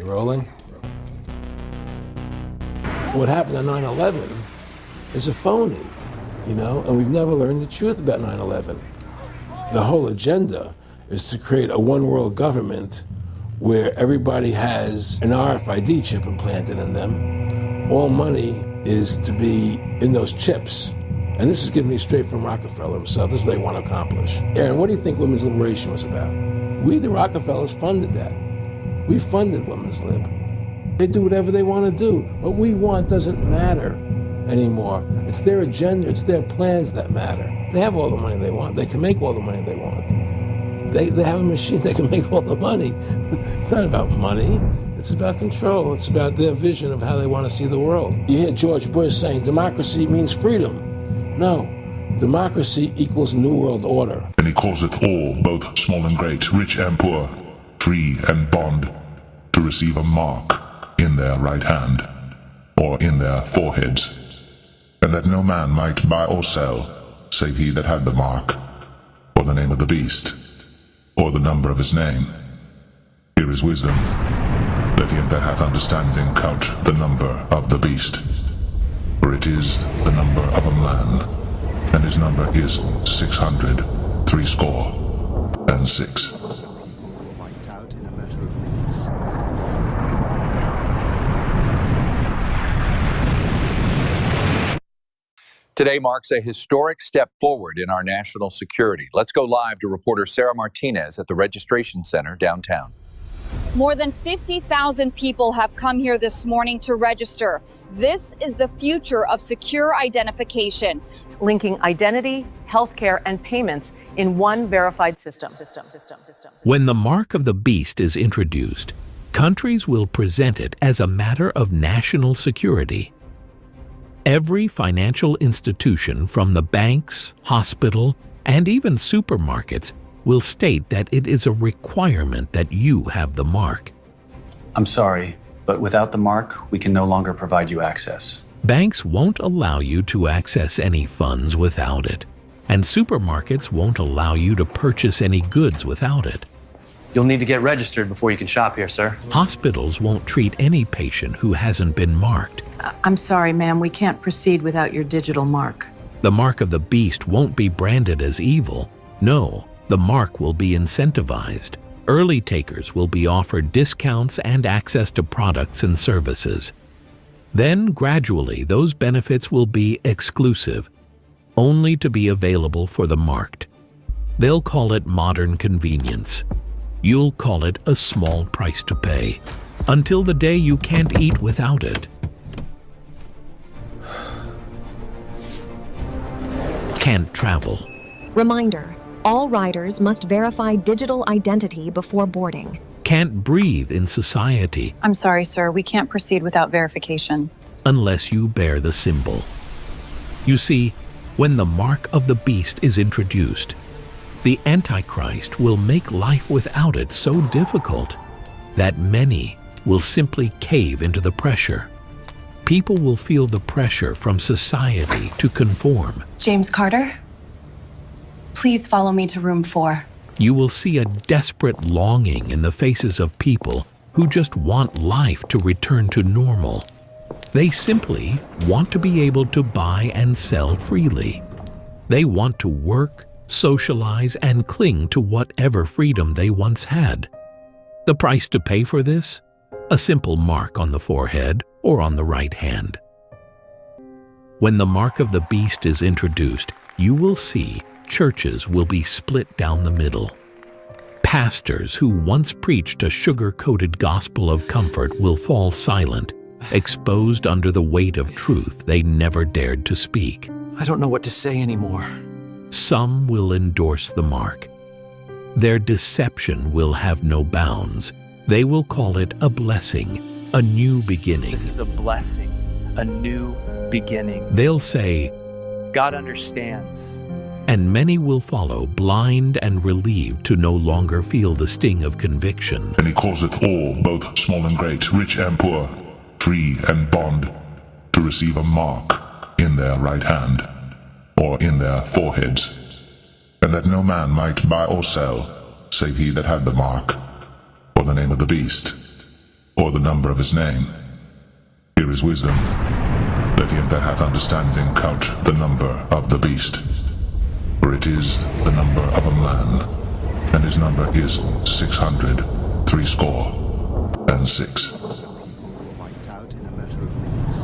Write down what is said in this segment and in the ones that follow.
You rolling? What happened on 9/11 is a phony, and we've never learned the truth about 9/11. The whole agenda is to create a one-world government where everybody has an RFID chip implanted in them. All money is to be in those chips. And this is given me straight from Rockefeller himself. This is what they want to accomplish. Aaron, what do you think women's liberation was about? We, the Rockefellers, funded that. We funded women's lib. They do whatever they want to do. What we want doesn't matter anymore. It's their agenda, it's their plans that matter. They have all the money they want. They can make all the money they want. They have a machine that can make all the money. It's not about money. It's about control. It's about their vision of how they want to see the world. You hear George Bush saying democracy means freedom. No, democracy equals New World Order. And he calls it all, both small and great, rich and poor, free and bond, to receive a mark in their right hand, or in their foreheads, and that no man might buy or sell, save he that had the mark, or the name of the beast, or the number of his name. Here is wisdom. Let him that hath understanding count the number of the beast, for it is the number of a man, and his number is 666. Wiped out in a matter of minutes. Today marks a historic step forward in our national security. Let's go live to reporter Sarah Martinez at the Registration Center downtown. More than 50,000 people have come here this morning to register. This is the future of secure identification, linking identity, healthcare, and payments in one verified system. When the mark of the beast is introduced, countries will present it as a matter of national security. Every financial institution, from the banks, hospital, and even supermarkets, will state that it is a requirement that you have the mark. I'm sorry, but without the mark, we can no longer provide you access. Banks won't allow you to access any funds without it, and supermarkets won't allow you to purchase any goods without it. You'll need to get registered before you can shop here, sir. Hospitals won't treat any patient who hasn't been marked. I'm sorry, ma'am, we can't proceed without your digital mark. The mark of the beast won't be branded as evil. No, the mark will be incentivized. Early takers will be offered discounts and access to products and services. Then, gradually, those benefits will be exclusive, only to be available for the marked. They'll call it modern convenience. You'll call it a small price to pay, until the day you can't eat without it. Can't travel. Reminder, all riders must verify digital identity before boarding. Can't breathe in society. I'm sorry, sir, we can't proceed without verification. Unless you bear the symbol. You see, when the mark of the beast is introduced, the Antichrist will make life without it so difficult that many will simply cave into the pressure. People will feel the pressure from society to conform. James Carter, please follow me to room 4. You will see a desperate longing in the faces of people who just want life to return to normal. They simply want to be able to buy and sell freely. They want to work, socialize, and cling to whatever freedom they once had. The price to pay for this? A simple mark on the forehead or on the right hand. When the mark of the beast is introduced, you will see churches will be split down the middle. Pastors who once preached a sugar-coated gospel of comfort will fall silent, exposed under the weight of truth they never dared to speak. I don't know what to say anymore. Some will endorse the mark. Their deception will have no bounds. They will call it a blessing, a new beginning. This is a blessing, a new beginning. They'll say, God understands. And many will follow, blind and relieved to no longer feel the sting of conviction. And he calls it all, both small and great, rich and poor, free and bond, to receive a mark in their right hand, or in their foreheads, and that no man might buy or sell, save he that had the mark, or the name of the beast, or the number of his name. Here is wisdom. Let him that hath understanding count the number of the beast. For it is the number of a man, and his number is 666. Wiped out in a matter of minutes.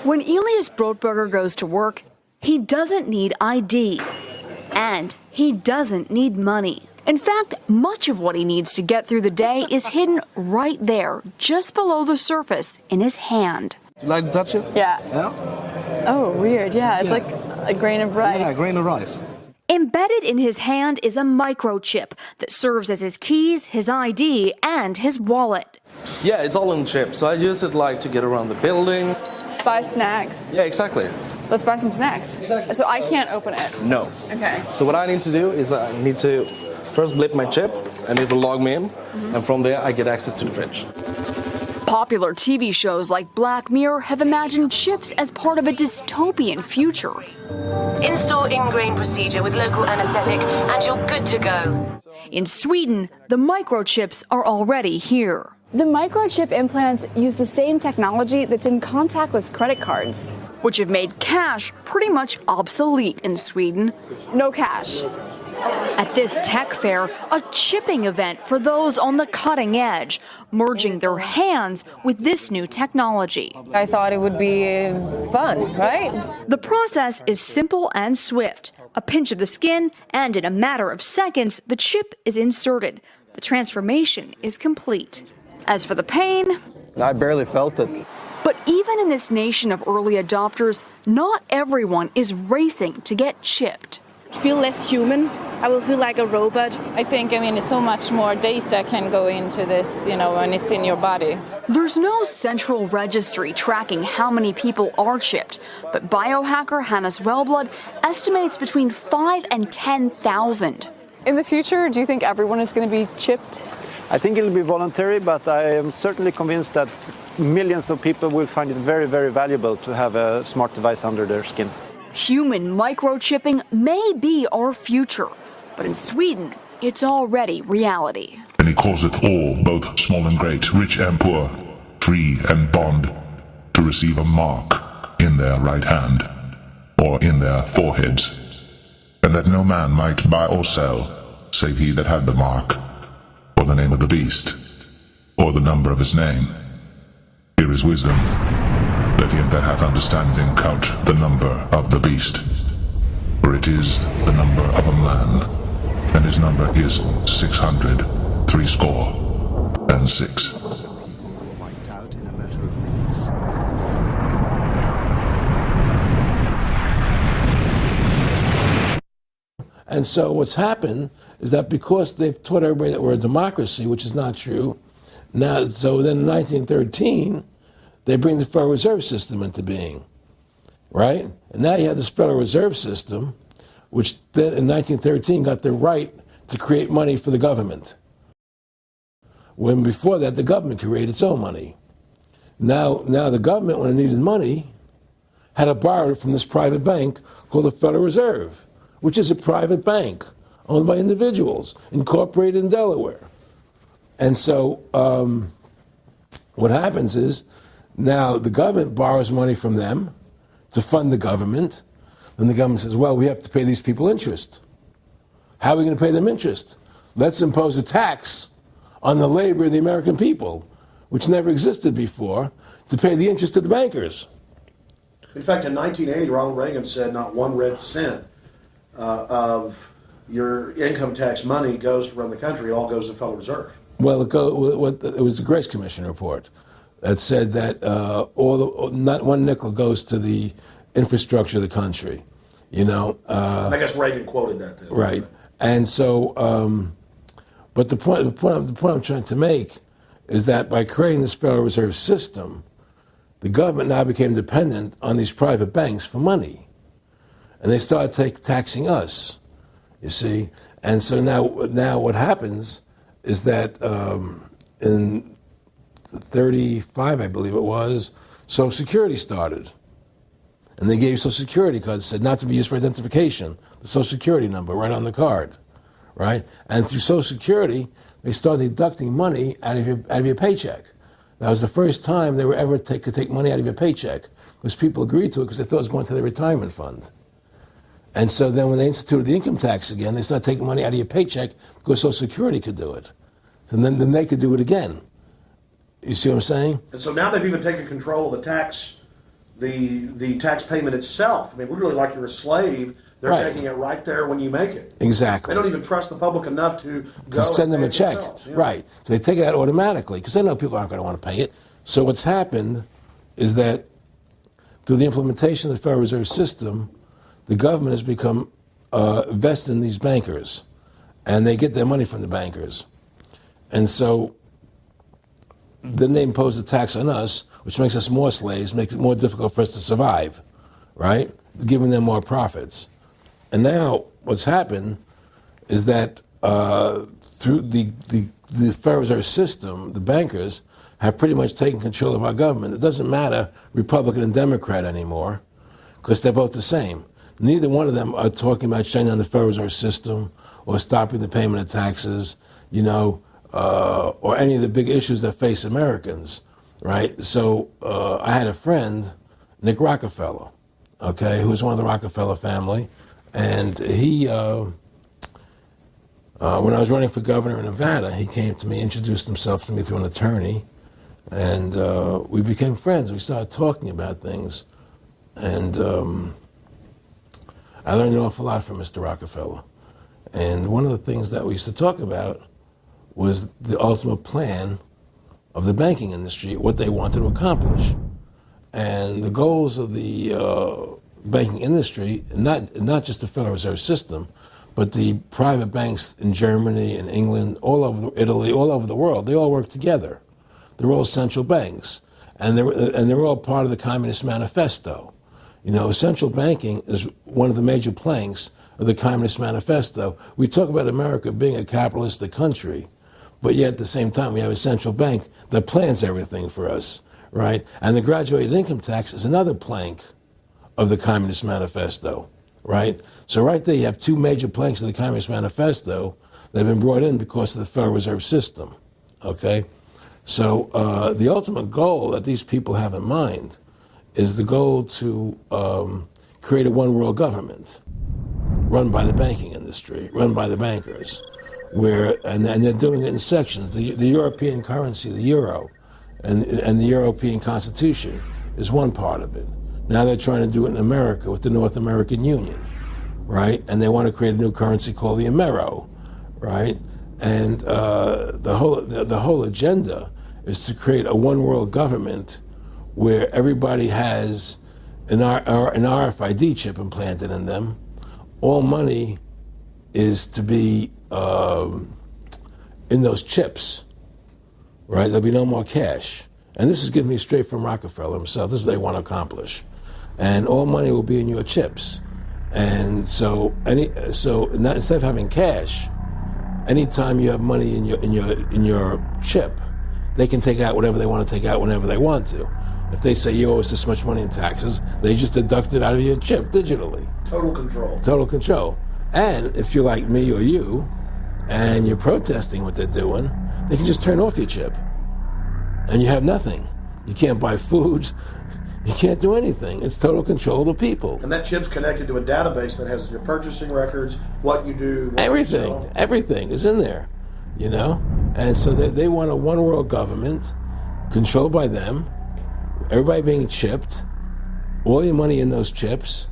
When Elias Brotberger goes to work, he doesn't need ID. And he doesn't need money. In fact, much of what he needs to get through the day is hidden right there, just below the surface, in his hand. You like to touch it? Yeah. Yeah? Oh, weird. Yeah, it's like a grain of rice. Yeah, a grain of rice. Embedded in his hand is a microchip that serves as his keys, his ID, and his wallet. Yeah, it's all in the chip, so I use it like to get around the building. Buy snacks. Yeah, exactly. Let's buy some snacks. Exactly. So I can't open it. No. Okay. So what I need to do is I need to first blip my chip, and it will log me in, and from there I get access to the fridge. Popular TV shows like Black Mirror have imagined chips as part of a dystopian future. Install ingrain procedure with local anesthetic and you're good to go. In Sweden, the microchips are already here. The microchip implants use the same technology that's in contactless credit cards, which have made cash pretty much obsolete in Sweden. No cash. At this tech fair, a chipping event for those on the cutting edge, merging their hands with this new technology. I thought it would be fun, right? The process is simple and swift. A pinch of the skin, and in a matter of seconds, the chip is inserted. The transformation is complete. As for the pain, I barely felt it. But even in this nation of early adopters, not everyone is racing to get chipped. Feel less human. I will feel like a robot. I mean, it's so much more data can go into this, when it's in your body. There's no central registry tracking how many people are chipped, but biohacker Hannes Wellblood estimates between 5,000 and 10,000. In the future, do you think everyone is going to be chipped? I think it'll be voluntary, but I am certainly convinced that millions of people will find it very, very valuable to have a smart device under their skin. Human microchipping may be our future, but in Sweden, it's already reality. And he calls it all, both small and great, rich and poor, free and bond, to receive a mark in their right hand, or in their foreheads, and that no man might buy or sell, save he that had the mark, or the name of the beast, or the number of his name. Here is wisdom. Let him that hath understanding count the number of the beast. For it is the number of a man, and his number is 666. Wiped out in a matter of minutes. And so what's happened is that because they've taught everybody that we're a democracy, which is not true, now, so then in 1913, they bring the Federal Reserve System into being, right? And now you have this Federal Reserve System, which then in 1913 got the right to create money for the government. When before that, the government created its own money. Now the government, when it needed money, had to borrow it from this private bank called the Federal Reserve, which is a private bank owned by individuals, incorporated in Delaware. And so what happens is, now the government borrows money from them to fund the government. Then the government says, well, we have to pay these people interest. How are we going to pay them interest? Let's impose a tax on the labor of the American people, which never existed before, to pay the interest to the bankers. In fact, in 1980, Ronald Reagan said not one red cent of your income tax money goes to run the country. It all goes to the Federal Reserve. Well, it was the Grace Commission report that said that not one nickel goes to the infrastructure of the country, I guess Reagan quoted that too. Right. And so, but the point I'm trying to make is that by creating this Federal Reserve System, the government now became dependent on these private banks for money. And they started taxing us, you see. And so now what happens is that in 35, I believe it was, Social Security started. And they gave you Social Security cards, said not to be used for identification, the Social Security number right on the card, right? And through Social Security, they started deducting money out of your paycheck. That was the first time they were ever could take money out of your paycheck, because people agreed to it because they thought it was going to their retirement fund. And so then when they instituted the income tax again, they started taking money out of your paycheck because Social Security could do it. So then they could do it again. You see what I'm saying? And so now they've even taken control of the tax, the tax payment itself. I mean, literally like you're a slave. They're Right. taking it right there when you make it. Exactly. They don't even trust the public enough to go Send them and a pay it check. themselves, yeah. Right. So they take it out automatically because they know people aren't going to want to pay it. So what's happened is that through the implementation of the Federal Reserve System, the government has become vested in these bankers, and they get their money from the bankers. And so then they impose a tax on us, which makes us more slaves, makes it more difficult for us to survive, right? Giving them more profits. And now what's happened is that through the Federal Reserve System, the bankers have pretty much taken control of our government. It doesn't matter Republican and Democrat anymore, because they're both the same. Neither one of them are talking about shutting down the Federal Reserve System or stopping the payment of taxes, you know, or any of the big issues that face Americans, right? So I had a friend, Nick Rockefeller, okay, who was one of the Rockefeller family, and he, when I was running for governor in Nevada, he came to me, introduced himself to me through an attorney, and we became friends. We started talking about things, and I learned an awful lot from Mr. Rockefeller. And one of the things that we used to talk about was the ultimate plan of the banking industry, what they wanted to accomplish. And the goals of the banking industry, not just the Federal Reserve System, but the private banks in Germany and England, all over Italy, all over the world, they all work together. They're all central banks. And they're all part of the Communist Manifesto. You know, central banking is one of the major planks of the Communist Manifesto. We talk about America being a capitalistic country, but yet at the same time we have a central bank that plans everything for us, right? And the graduated income tax is another plank of the Communist Manifesto, right? So right there you have two major planks of the Communist Manifesto that have been brought in because of the Federal Reserve System, okay? So the ultimate goal that these people have in mind is the goal to create a one world government run by the banking industry, run by the bankers, and they're doing it in sections. The European currency, the euro, and the European Constitution is one part of it. Now they're trying to do it in America with the North American Union, right? And they want to create a new currency called the Amero, right? And the whole agenda is to create a one world government where everybody has an RFID chip implanted in them. All money is to be in those chips, right? There'll be no more cash. And this is given me straight from Rockefeller himself. This is what they want to accomplish. And all money will be in your chips. And so instead of having cash, anytime you have money in your chip, they can take out whatever they want to take out whenever they want to. If they say you owe us this much money in taxes, they just deduct it out of your chip digitally. Total control. Total control. And if you're like me or you, and you're protesting what they're doing, they can just turn off your chip. And you have nothing. You can't buy food. You can't do anything. It's total control of the people. And that chip's connected to a database that has your purchasing records, what you do, what everything. you sell. Everything is in there, you know? And so they want a one world government controlled by them, everybody being chipped, all your money in those chips,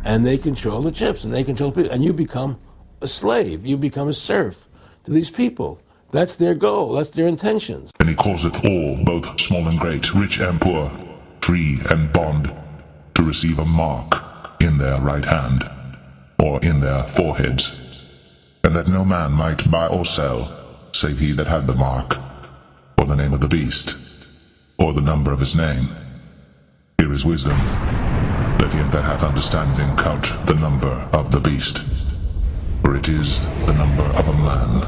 and they control the chips, and they control people, and you become a slave, you become a serf to these people. That's their goal, that's their intentions. And he calls it all, both small and great, rich and poor, free and bond, to receive a mark in their right hand, or in their foreheads, and that no man might buy or sell, save he that had the mark, or the name of the beast, or the number of his name. Here is wisdom. Let him that hath understanding count the number of the beast, for it is the number of a man,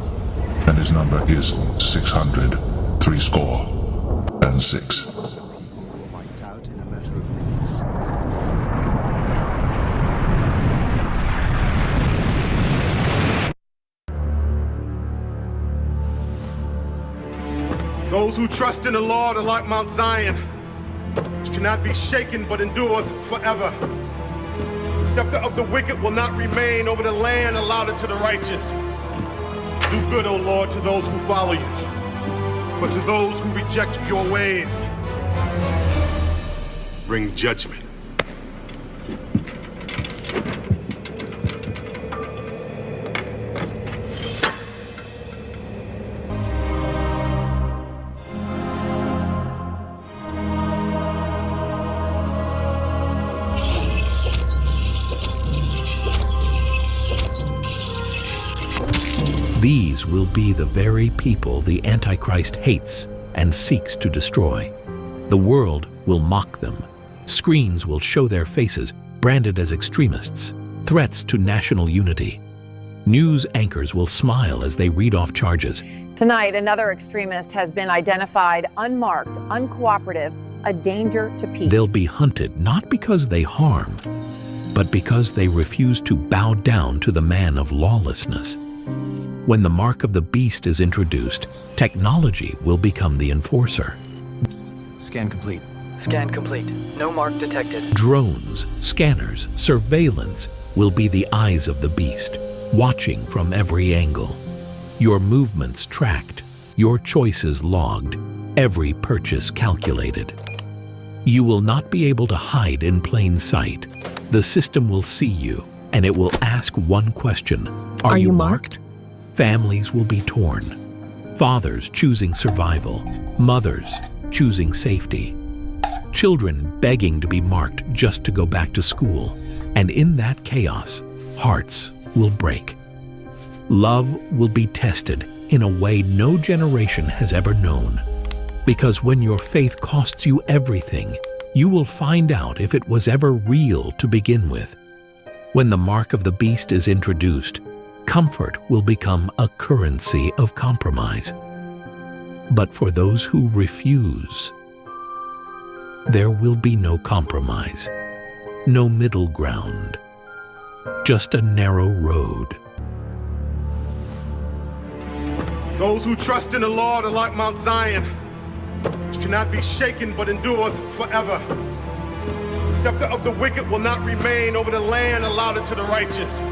and his number is 666. Wiped out in a matter of minutes. Those who trust in the Lord are like Mount Zion, which cannot be shaken but endures forever. The scepter of the wicked will not remain over the land allotted to the righteous. Do good, O Lord, to those who follow you, but to those who reject your ways, bring judgment. These will be the very people the Antichrist hates and seeks to destroy. The world will mock them. Screens will show their faces, branded as extremists, threats to national unity. News anchors will smile as they read off charges. Tonight, another extremist has been identified, unmarked, uncooperative, a danger to peace. They'll be hunted not because they harm, but because they refuse to bow down to the man of lawlessness. When the mark of the beast is introduced, technology will become the enforcer. Scan complete. Scan complete. No mark detected. Drones, scanners, surveillance will be the eyes of the beast, watching from every angle. Your movements tracked, your choices logged, every purchase calculated. You will not be able to hide in plain sight. The system will see you, and it will ask one question. Are you marked? Families will be torn. Fathers choosing survival, mothers choosing safety. Children begging to be marked just to go back to school. And in that chaos, hearts will break. Love will be tested in a way no generation has ever known. Because when your faith costs you everything, you will find out if it was ever real to begin with. When the mark of the beast is introduced, comfort will become a currency of compromise. But for those who refuse, there will be no compromise, no middle ground, just a narrow road. Those who trust in the Lord are like Mount Zion, which cannot be shaken but endures forever. The scepter of the wicked will not remain over the land allotted to the righteous.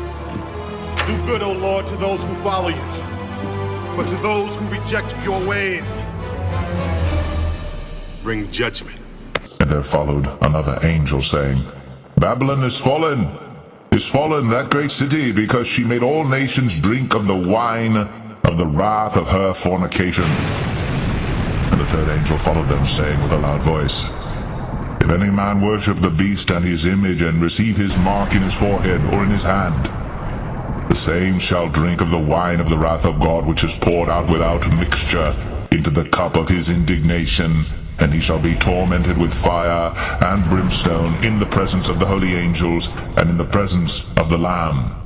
Do good, O Lord, to those who follow you, but to those who reject your ways, bring judgment. And there followed another angel saying, Babylon is fallen, that great city, because she made all nations drink of the wine of the wrath of her fornication. And the third angel followed them, saying with a loud voice, If any man worship the beast and his image, and receive his mark in his forehead or in his hand, the same shall drink of the wine of the wrath of God, which is poured out without mixture into the cup of his indignation, and he shall be tormented with fire and brimstone in the presence of the holy angels and in the presence of the Lamb.